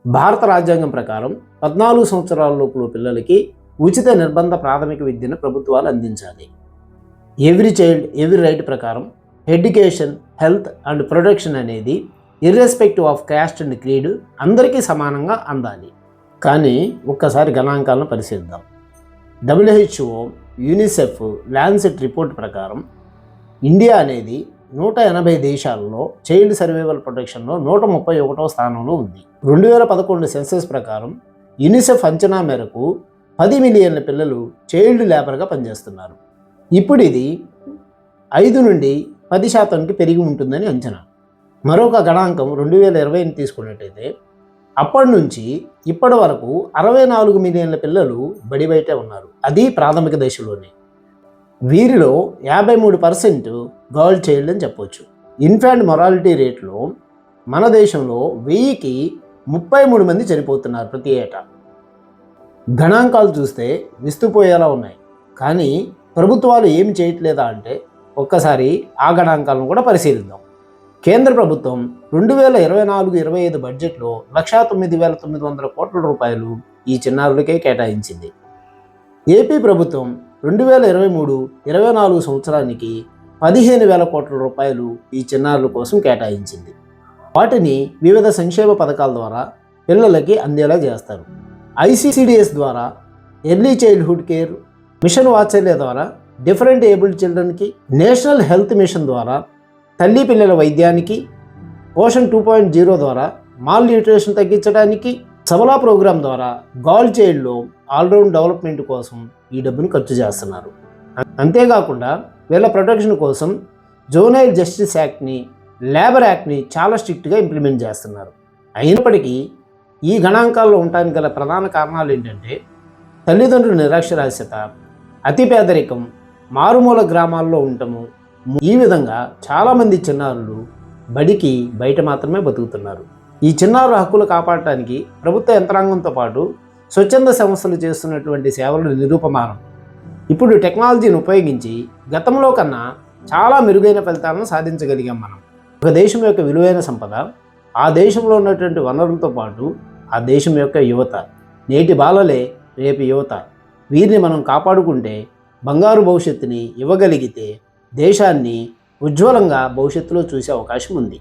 భారత రాజ్యాంగం ప్రకారం 14 సంవత్సరాల లోపు పిల్లలకి ఉచిత నిర్బంధ ప్రాథమిక విద్యను ప్రభుత్వాలు అందించాలి. ఎవ్రీ చైల్డ్ ఎవ్రీ రైట్ ప్రకారం ఎడ్యుకేషన్, హెల్త్ అండ్ ప్రొటెక్షన్ అనేది irrespective of caste and creed అందరికీ సమానంగా అందాలి. కానీ ఒక్కసారి గణాంకాలను పరిశీలిద్దాం. WHO, యూనిసెఫ్, ల్యాన్సెట్ రిపోర్ట్ ప్రకారం ఇండియా అనేది 180 దేశాలలో చైల్డ్ సర్వైవల్ ప్రొటెక్షన్లో 131వ స్థానంలో ఉంది. 2011 సెన్సస్ ప్రకారం యూనిసెఫ్ అంచనా మేరకు 10 మిలియన్ల పిల్లలు చైల్డ్ లేబర్గా పనిచేస్తున్నారు. ఇప్పుడు ఇది 5 నుండి 10% పెరిగి ఉంటుందని అంచనా. మరొక గణాంకం 2020ని తీసుకున్నట్టయితే అప్పటి నుంచి ఇప్పటి వరకు 64 మిలియన్ల పిల్లలు బడి బయటే ఉన్నారు, అది ప్రాథమిక దశలోనే. వీరిలో 53% గర్ల్ చైల్డ్ అని చెప్పొచ్చు. ఇన్ఫాంట్ మొరాలిటీ రేట్లో మన దేశంలో 1000కి 33 మంది చనిపోతున్నారు ప్రతి ఏటా. గణాంకాలు చూస్తే విస్తుపోయేలా ఉన్నాయి, కానీ ప్రభుత్వాలు ఏమి చేయట్లేదా అంటే ఒక్కసారి ఆ గణాంకాలను కూడా పరిశీలిద్దాం. కేంద్ర ప్రభుత్వం 2024-25 బడ్జెట్లో 1,09,900 కోట్ల రూపాయలు ఈ చిన్నారులకే కేటాయించింది. ఏపీ ప్రభుత్వం 2023-24 సంవత్సరానికి 15,000 కోట్ల రూపాయలు ఈ చిన్నారుల కోసం కేటాయించింది. వాటిని వివిధ సంక్షేమ పథకాల ద్వారా పిల్లలకి అందేలా చేస్తారు. ICDS ద్వారా early childhood care, mission Vatsalya ద్వారా డిఫరెంట్ ఏబుల్డ్ చిల్డ్రన్కి, నేషనల్ హెల్త్ మిషన్ ద్వారా తల్లి పిల్లల వైద్యానికి, పోషన్ 2.0 ద్వారా మాల్ న్యూట్రిషన్ తగ్గించడానికి, సబలా ప్రోగ్రాం ద్వారా గర్ల్ చైల్డ్లో ఆల్రౌండ్ డెవలప్మెంట్ కోసం ఈ డబ్బును ఖర్చు చేస్తున్నారు. అంతేకాకుండా వీళ్ళ ప్రొటెక్షన్ కోసం జోనైల్ జస్టిస్ యాక్ట్ని, లేబర్ యాక్ట్ని చాలా స్ట్రిక్ట్గా ఇంప్లిమెంట్ చేస్తున్నారు. అయినప్పటికీ ఈ గణాంకాల్లో ఉండడానికి గల ప్రధాన కారణాలు ఏంటంటే తల్లిదండ్రుల నిరక్షరాస్యత, అతి పేదరికం, మారుమూల గ్రామాల్లో ఉండటము. ఈ విధంగా చాలామంది చిన్నారులు బడికి బయట మాత్రమే బతుకుతున్నారు. ఈ చిన్నారుల హక్కులు కాపాడటానికి ప్రభుత్వ యంత్రాంగంతో పాటు స్వచ్ఛంద సంస్థలు చేస్తున్నటువంటి సేవలు నిరూపమానం. ఇప్పుడు టెక్నాలజీని ఉపయోగించి గతంలో కన్నా చాలా మెరుగైన ఫలితాలను సాధించగలిగాం మనం. ఒక దేశం యొక్క విలువైన సంపద ఆ దేశంలో ఉన్నటువంటి వనరులతో పాటు ఆ దేశం యొక్క యువత. నేటి బాలలే రేపు యువత. వీరిని మనం కాపాడుకుంటే, బంగారు భవిష్యత్తుని ఇవ్వగలిగితే దేశాన్ని ఉజ్వలంగా భవిష్యత్తులో చూసే అవకాశం ఉంది.